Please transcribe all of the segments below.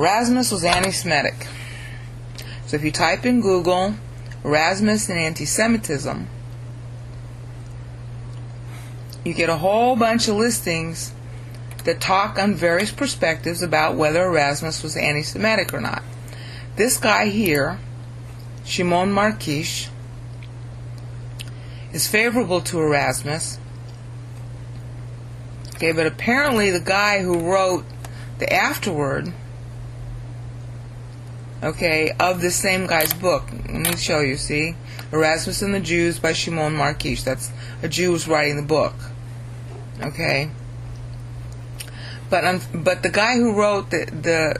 Erasmus was anti-Semitic. So if you type in Google Erasmus and anti-Semitism, you get a whole bunch of listings that talk on various perspectives about whether Erasmus was anti-Semitic or not. This guy here, Shimon Markish, is favorable to Erasmus. Okay, but apparently the guy who wrote the afterword, okay, of this same guy's book, let me show you, see? Erasmus and the Jews by Shimon Markish. That's a Jew who's writing the book. Okay? But the guy who wrote the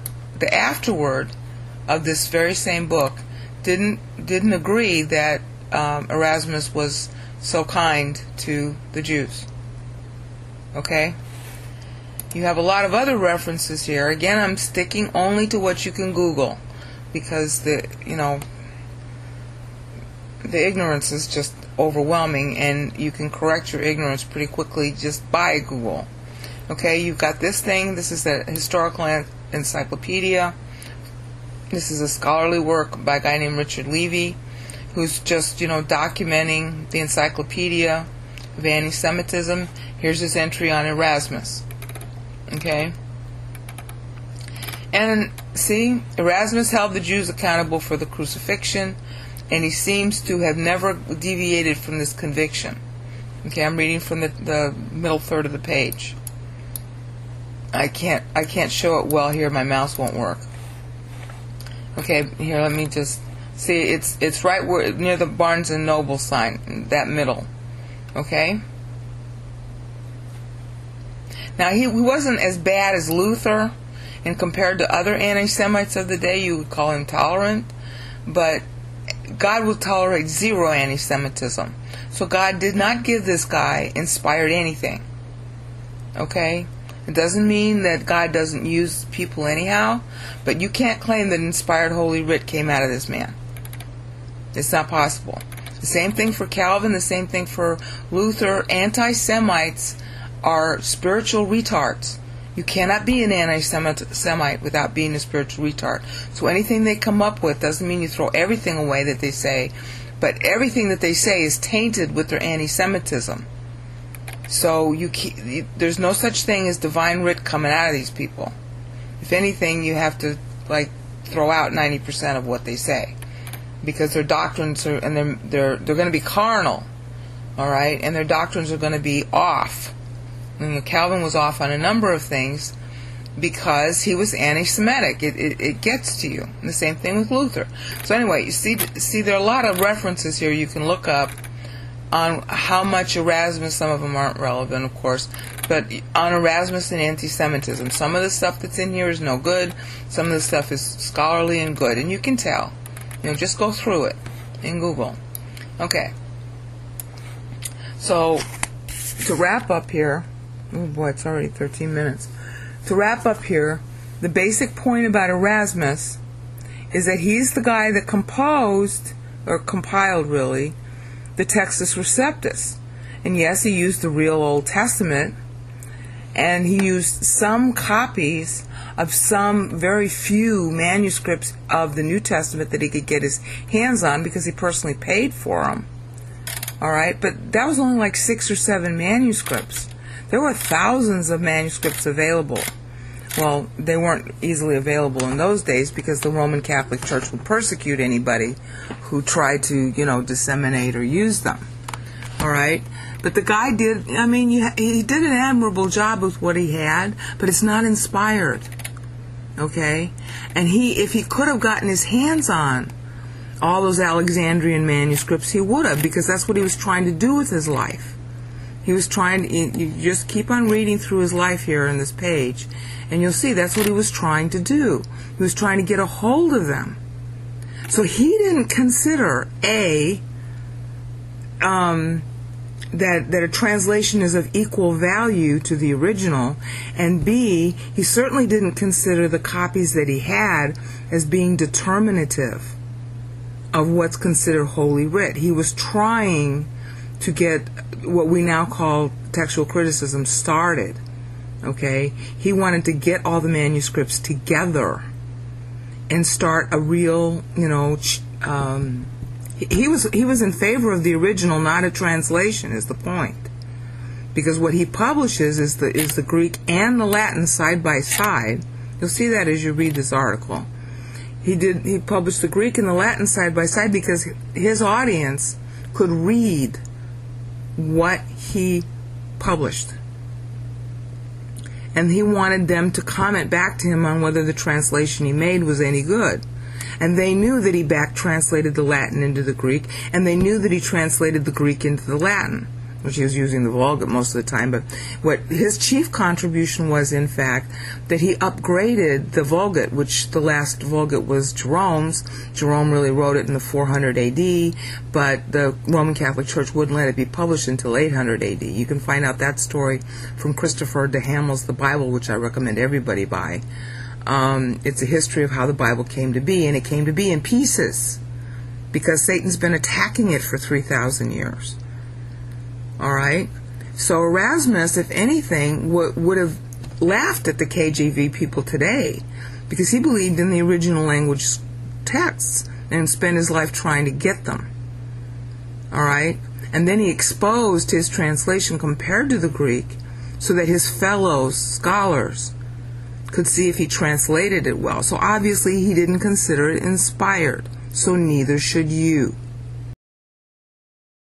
afterword of this very same book didn't agree that Erasmus was so kind to the Jews. Okay? You have a lot of other references here. Again, I'm sticking only to what you can Google, because the ignorance is just overwhelming, and you can correct your ignorance pretty quickly just by Google. Okay, you've got this thing. This is the historical encyclopedia. This is a scholarly work by a guy named Richard Levy, who's just, documenting the encyclopedia of anti-Semitism. Here's his entry on Erasmus. Okay? And see, Erasmus held the Jews accountable for the crucifixion, and he seems to have never deviated from this conviction. Okay, I'm reading from the middle third of the page. I can't show it well here. My mouse won't work. Okay, here, let me just see. It's right where, near the Barnes and Noble sign, that middle. Okay. Now he wasn't as bad as Luther, and compared to other anti-Semites of the day, you would call him tolerant. But God would tolerate zero anti-Semitism. So God did not give this guy inspired anything. Okay? It doesn't mean that God doesn't use people anyhow, but you can't claim that inspired Holy Writ came out of this man. It's not possible. The same thing for Calvin, the same thing for Luther. Anti-Semites are spiritual retards. You cannot be an anti-Semite without being a spiritual retard. So anything they come up with doesn't mean you throw everything away that they say, but everything that they say is tainted with their anti-Semitism. So there's no such thing as divine writ coming out of these people. If anything, you have to throw out 90% of what they say, because their doctrines are, and they're going to be carnal, all right, and their doctrines are going to be off. And Calvin was off on a number of things because he was anti-Semitic. It gets to you. And the same thing with Luther. So anyway, you see there are a lot of references here you can look up on how much Erasmus, some of them aren't relevant, of course, but on Erasmus and anti-Semitism. Some of the stuff that's in here is no good. Some of the stuff is scholarly and good. And you can tell. Just go through it in Google. Okay. So, to wrap up here, oh boy, it's already 13 minutes. To wrap up here, the basic point about Erasmus is that he's the guy that composed, or compiled really, the Textus Receptus. And yes, he used the real Old Testament, and he used some copies of some very few manuscripts of the New Testament that he could get his hands on because he personally paid for them. All right, but that was only like 6 or 7 manuscripts. There were thousands of manuscripts available. Well, they weren't easily available in those days because the Roman Catholic Church would persecute anybody who tried to, disseminate or use them. All right? But the guy did, he did an admirable job with what he had, but it's not inspired. Okay? And if he could have gotten his hands on all those Alexandrian manuscripts, he would have, because that's what he was trying to do with his life. He was you just keep on reading through his life here in this page, and you'll see that's what he was trying to do. He was trying to get a hold of them. So he didn't consider, A, that a translation is of equal value to the original, and B, he certainly didn't consider the copies that he had as being determinative of what's considered Holy Writ. He was trying to get what we now call textual criticism started. Okay? He wanted to get all the manuscripts together and start a real, he was in favor of the original, not a translation, is the point. Because what he publishes is the Greek and the Latin side by side. You'll see that as you read this article. He published the Greek and the Latin side by side because his audience could read what he published. And he wanted them to comment back to him on whether the translation he made was any good. And they knew that he back translated the Latin into the Greek, and they knew that he translated the Greek into the Latin, which he was using the Vulgate most of the time. But what his chief contribution was, in fact, that he upgraded the Vulgate, which the last Vulgate was Jerome's. Jerome really wrote it in the 400 AD, but the Roman Catholic Church wouldn't let it be published until 800 AD. You can find out that story from Christopher de Hamel's The Bible, which I recommend everybody buy. It's a history of how the Bible came to be, and it came to be in pieces because Satan's been attacking it for 3,000 years. All right? So Erasmus, if anything, would have laughed at the KJV people today because he believed in the original language texts and spent his life trying to get them. All right? And then he exposed his translation compared to the Greek so that his fellow scholars could see if he translated it well. So obviously he didn't consider it inspired. So neither should you.